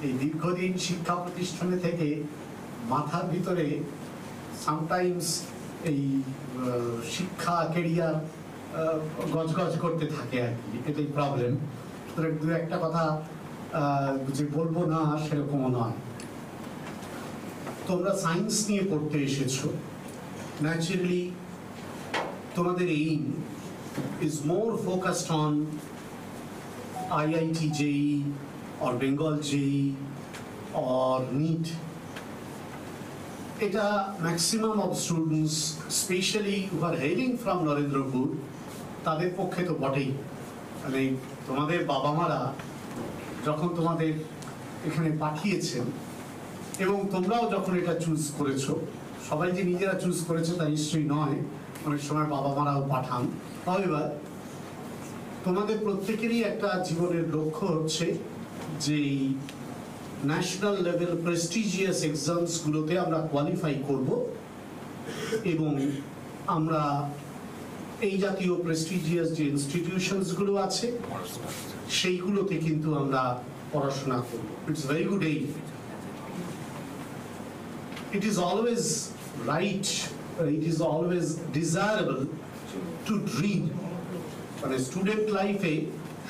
এই দীর্ঘদিন শিক্ষা প্রতিষ্ঠানে থেকে মাথার ভিতরে সামটাইমস এই শিক্ষা কেরিয়ার গজগজ করতে থাকে আর কি, এটাই প্রবলেম। দু একটা কথা যে বলবো না সেরকমও নয়। তোমরা সায়েন্স নিয়ে পড়তে এসেছো, ন্যাচারালি তোমাদের aim is more focused on IIT JEE or Bengal JEE or NEET. এটা maximum of students specially who are hailing from Narendrapur তাদের পক্ষে তো বটেই। মানে তোমাদের বাবা মারা যখন তোমাদের এখানে পাঠিয়েছেন এবং তোমরাও যখন এটা চুজ করেছো, সবাই যে নিজেরা চুজ করেছে তা নিশ্চয়ই নয়, অনেক সময় বাবা মারাও পাঠান। এবার তোমাদের প্রত্যেকেরই একটা জীবনের লক্ষ্য হচ্ছে যে ন্যাশনাল লেভেল প্রেস্টিজিয়াস এক্সামসগুলোতে আমরা কোয়ালিফাই করব এবং আমরা এই জাতীয় প্রেস্টিজিয়াস যে ইনস্টিটিউশনসগুলো আছে সেইগুলোতে কিন্তু আমরা পড়াশোনা করব। It's very good aim. It is always right, it is always desirable to dream. মানে স্টুডেন্ট লাইফে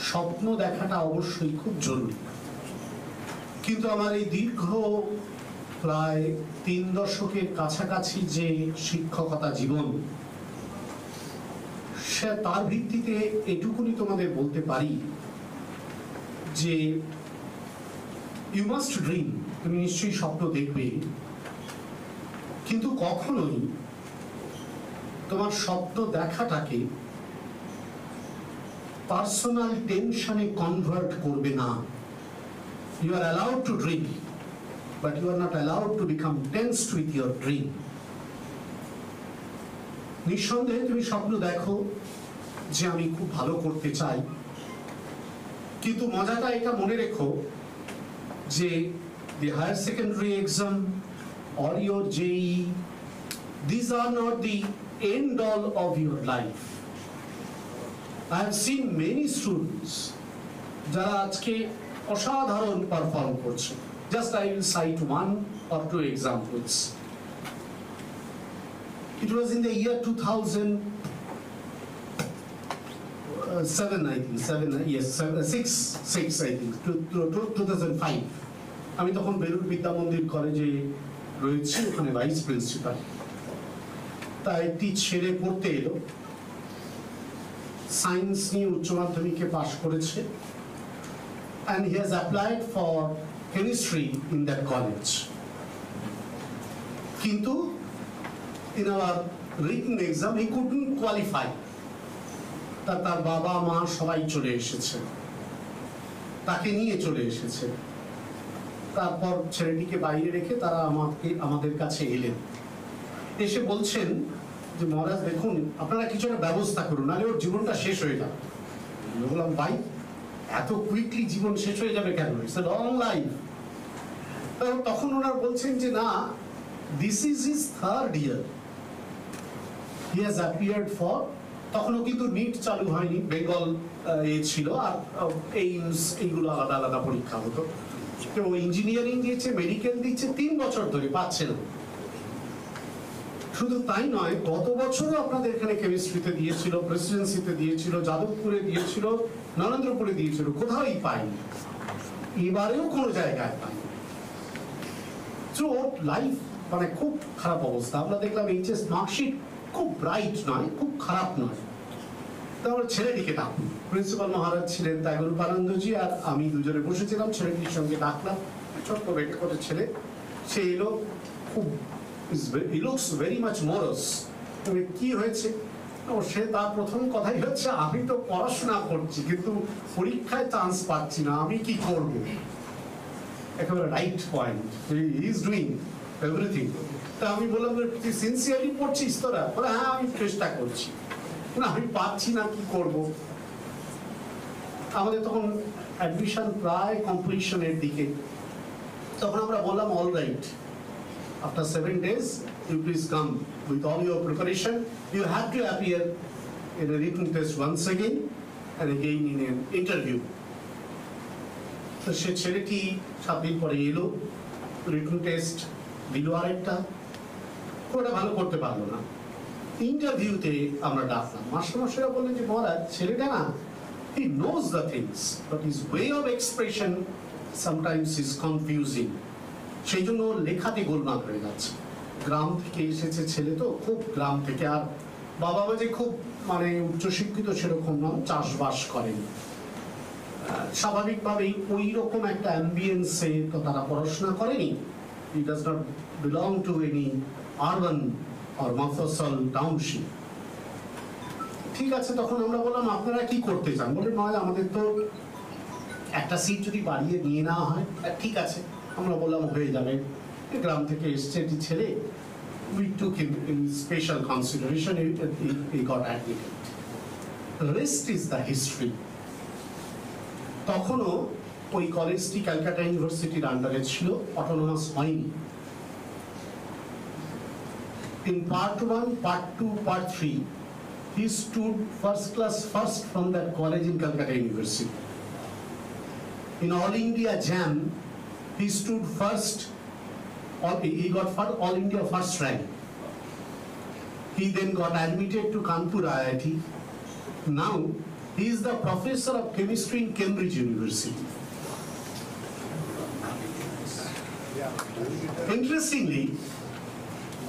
স্বপ্ন দেখাটা অবশ্যই খুব জরুরি। কিন্তু আমার এই দীর্ঘ প্রায় 3 দশকের কাছাকাছি যে শিক্ষকতা জীবন, সে তার ভিত্তিতে এটুকুনি তোমাদের বলতে পারি যে ইউ মাস্ট ড্রিম, তুমি নিশ্চয়ই স্বপ্ন দেখবে, কিন্তু কখনোই তোমার স্বপ্ন দেখাটাকে পার্সোনাল টেনশনে কনভার্ট করবে না। You are allowed to dream, but you are not allowed to become tensed with your dream. নিঃসন্দেহে তুমি স্বপ্ন দেখো যে আমি খুব ভালো করতে চাই, কিন্তু মজাটা এটা মনে রেখো যে the higher secondary exam or your JEE, these are not the end all of your life. I have seen many students যারা আজকে অসাধারণ পারফর্ম করছে। Just I will cite 1 or 2 examples. It was in the year 2007, I think, 6 I think, 2005. আমি তখন বেলুর বিদ্যা মন্দির কলেজে রয়েছি, ওখানে ভাইস প্রিন্সিপাল। তা একটি ছেলে পড়তে এলো, সায়েন্স নিয়ে উচ্চ মাধ্যমিকে পাশ করেছে, and he has applied for chemistry in that college. কিন্তু in our written exam he couldn't qualify. তার বাবা মা সবাই চলে এসেছে, তাকে নিয়ে চলে এসেছে। তারপর ছেলেটিকে বাইরে রেখে তারা আমাদের কাছে এলেন, এসে বলছেন যে মহারাজ দেখুন, আপনারা কিছু একটা ব্যবস্থা করুন, নাহলে ওর জীবনটা শেষ হয়ে যাবে। বললাম ভাই, এত কুইকলি জীবন শেষ হয়ে যাবে কেন? It's a long life. তখন ওনারা বলছেন যে না, this is his 3rd year, he has appeared for, তখনও কিন্তু নিট চালু হয়নি, বেঙ্গল ছিল, আর এইমস এইগুলো আলাদা আলাদা পরীক্ষা হতো। কেউ ইঞ্জিনিয়ারিং দিয়েছে, মেডিকেল দিচ্ছে, 3 বছর ধরে পাচ্ছে না। শুধু তাই নয়, গত বছরও আপনাদের এখানে কেমিস্ট্রিতে দিয়েছিল, প্রেসিডেন্সিতে দিয়েছিল, যাদবপুরে দিয়েছিল, নরেন্দ্রপুরে দিয়েছিল, কোথাওই পাইনি, এবারেও কোনো জায়গায় পাইনি। তো লাইফ মানে খুব খারাপ অবস্থা। আমরা দেখলাম এইচএস মার্কশিট খুব ব্রাইট নয়, খুব খারাপ নয়। তারপর ছেলেটিকে ডাকুন, প্রিন্সিপাল মহারাজ ছিলেন ত্যাগরূপানন্দজি, আর আমি দুজনে বসেছিলাম, ছেলেটির সঙ্গে ডাকলাম, ছোট্ট বেটে করে ছেলে, সে এলো, খুব he looks very much morose. তবে কি হয়েছে? সে তার প্রথম কথাই হচ্ছে, আমি তো পড়াশোনা করছি কিন্তু পরীক্ষায় চান্স পাচ্ছি না, আমি কি করব? একেবারে right point, he is doing everything. তা আমি বললাম, তুই সিনসিয়ারলি পড়ছিস তোরা? বলে হ্যাঁ, আমি চেষ্টা করছি, না আমি পাচ্ছি না, কি করব? আমাদের তখন অ্যাডমিশন প্রায় কমপ্লিশনের দিকে। তখন আমরা বললাম, all right, after 7 days you please come with all your preparation. You have to appear in a written test once again and again in an interview. তো সে ছেলেটি 7 দিন পরে এলো, রিটেন টেস্ট দিল আরেকটা, ওটা ভালো করতে পারলো না। ইন্টারভিউতে আমরা ডাকলাম, মাস্টারমশাইরা বললেন যে মহারাজ ছেলেটা না, he knows the things but his way of expression sometimes is confusing, সেই জন্য লেখাতে গোলমাল হয়ে যাচ্ছে। গ্রাম থেকে এসেছে ছেলে, তো খুব গ্রাম থেকে, আর বাবা মা যে খুব মানে উচ্চশিক্ষিত সেরকম নয়, চাষবাস করেন, স্বাভাবিকভাবেই ওই রকম একটা অ্যাম্বিয়েন্সে তো তারা পড়াশোনা করেনি। He does not belong to any urban or mafsal township. ঠিক আছে, তখন আমরা বললাম আপনারা কি করতে চান? বলে নয় আমাদের তো একটা সিট যদি বাড়িয়ে নিয়ে নেওয়া হয়। ঠিক আছে, আমরা বললাম হয়ে যাবে, গ্রাম থেকে এসছে একটি ছেলে, we took him in special consideration, he got admitted. The rest is the history. তখনও ওই কলেজটি ক্যালকাটা ইউনিভার্সিটির আন্ডারে ছিল, অটোনমাস হয়নি। In part 1, part 2, part 3, he stood first class first from that college in Calcutta University. In All India Jam, he stood first, he got All India first rank. He then got admitted to Kanpur IIT. Now, he is the professor of chemistry in Cambridge University. Interestingly,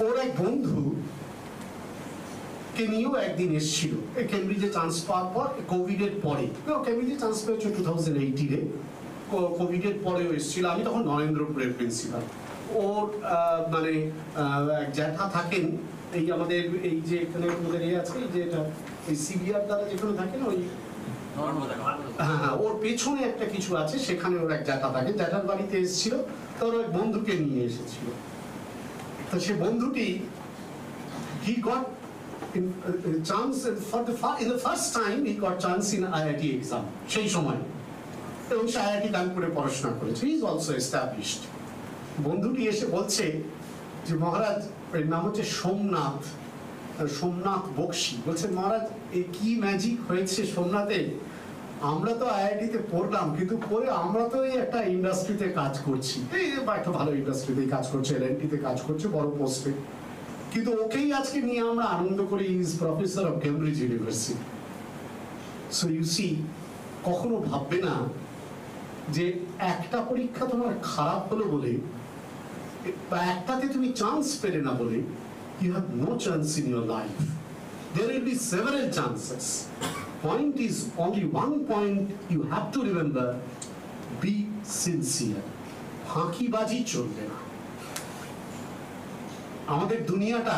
ওর এক বন্ধু কে নিয়েও একদিন এসেছিল কেমব্রিজে chance পাওয়ার পর, কোভিডের পরে। কেমব্রিজে chance পেয়েছে 2018-এ, কোভিডের পরেও এসেছিল। আমি তখন নরেন্দ্রপুরের প্রিন্সিপাল। ওর মানে এক জ্যাঠা থাকেন এই আমাদের এই যে এখানে আমাদের আছে, এই যে এটা ওই সিবিআর দ্বারা যেখানে থাকেন, ওই হ্যাঁ ওর পেছনে একটা কিছু আছে, সেখানে ওর এক জ্যাঠা থাকে। জ্যাঠার বাড়িতে এসেছিল, তোর এক বন্ধুকে নিয়ে এসেছিল। তো সে বন্ধুটি he got chance in the first time he got chance in IIT exam সেই সময়, এবং সে IIT কানপুরে পড়াশোনা করেছে, he is also established. বন্ধুটি এসে বলছে যে মহারাজ, এর নাম হচ্ছে সোমনাথ বক্সি, বলছে মহারাজ এ কি ম্যাজিক হয়েছে সোমনাথে, আমরা তো আইআইটিতে পড়লাম, কিন্তু পরে আমরা তো এই একটা ইন্ডাস্ট্রিতে কাজ করছি, এই একটা ভালো ইন্ডাস্ট্রিতে কাজ করছে, এলএনটিতে কাজ করছে বড় পোস্টে, কিন্তু ওকেই আজকে নিয়ে আমরা আনন্দ করি, is professor of Cambridge university. So you see, কখনো ভাববে না যে একটা পরীক্ষা তোমার খারাপ হলো বলে বা একটাতে তুমি চান্স পেলে না বলে you have no chance in your life. There will be several chances. Point is only one point you have to remember: be sincere. ফাঁকিবাজি চলবে না। আমাদের দুনিয়াটা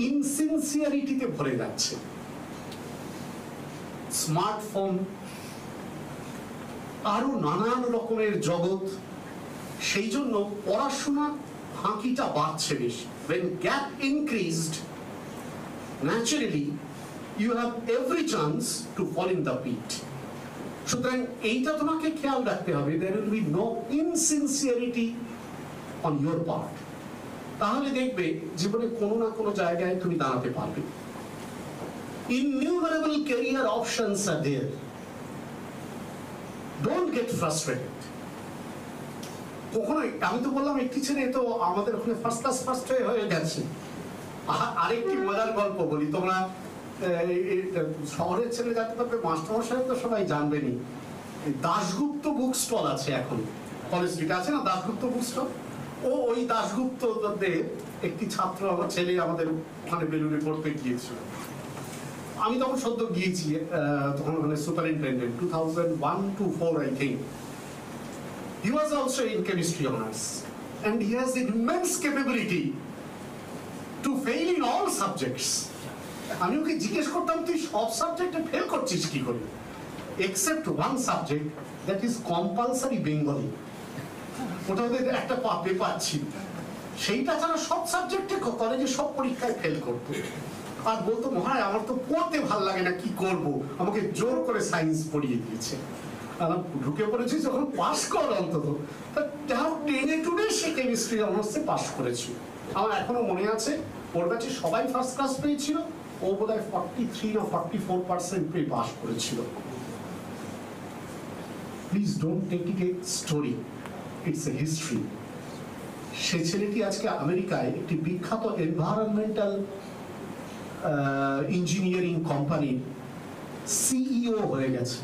ইনসিনসিয়ারিটিতে ভরে যাচ্ছে। স্মার্টফোন, আরো নানান রকমের জগৎ, সেই জন্য পড়াশোনা ফাঁকিটা বাড়ছে বেশি। When gap increased, naturally you have every chance to fall in the pit. সুতরাং এইটা তোমাকে খেয়াল রাখতে হবে, there will be no insincerity on your part. তাহলে দেখবে জীবনে কোনো না কোনো জায়গায় তুমি দাঁড়াতে পারবে। Innumerable career options are there. Don't get frustrated. কখনোই, আমি তো বললাম একটি ছেলে তো আমাদের ওখানে ফার্স্ট ক্লাস ফার্স্ট হয়ে গেছে। আরেকটি মজার গল্প বলি, তোমরা শহরের ছেলে যাতে পারবে, মাস্টারমশাই তো সবাই জানবেনি, দাশগুপ্ত বুক স্টল আছে এখন কলেজ স্ট্রিটে, আছে না দাশগুপ্ত বুক স্টল? ওই দাশগুপ্তদের একটি ছাত্র, আমার ছেলে আমাদের ওখানে বেলুড়ে পড়তে গিয়েছিল। আমি তখন সদ্য গিয়েছি, তখন ওখানে superintendent, 2001-04 I think. He was also in chemistry honors, and he has immense capability to fail in all subjects. আমি ওকে জিজ্ঞেস করতাম, তুই সব সাবজেক্টে ফেল করছিস কি করে? Except one subject, that is compulsory Bengali. ওটা ওদের একটা পেপার ছিল, সেইটা ছাড়া সব সাবজেক্টে কলেজে সব পরীক্ষায় ফেল করতো। আর বলতো মহারাজ আমার তো পড়তে ভাল লাগে না, কি করব, আমাকে জোর করে সায়েন্স পড়িয়ে দিয়েছে। ঢুকে পড়েছি যখন, পাস কর অন্তত। টেনে টুনে সে কেমিস্ট্রি অনার্সে পাস করেছিল। আমার এখনো মনে আছে, ওর কাছে সবাই ফার্স্ট ক্লাস পেয়েছিল, ও বোধহয় 43 না 44% পেয়ে পাস করেছিল। Please don't take it a story, it's a history. সে ছেলেটি আজকে আমেরিকায় একটি বিখ্যাত এনভায়রনমেন্টাল ইঞ্জিনিয়ারিং কোম্পানির সিইও হয়ে গেছে।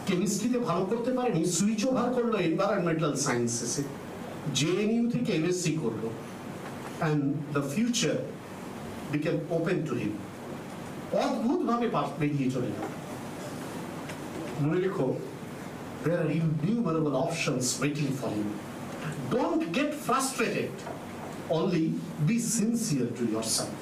কেমিস্ট্রিতে ভালো করতে পারেনি, সুইচ ওভার করলো এনভায়রনমেন্টাল সায়েন্সেসে, জেএনইউ থেকে এমএসসি করলো, and the future became open to him. অদ্ভুতভাবে পাশ বেরিয়ে চলে গেল। মনে রেখো, there are innumerable options waiting for you. Don't get frustrated, only be sincere to yourself.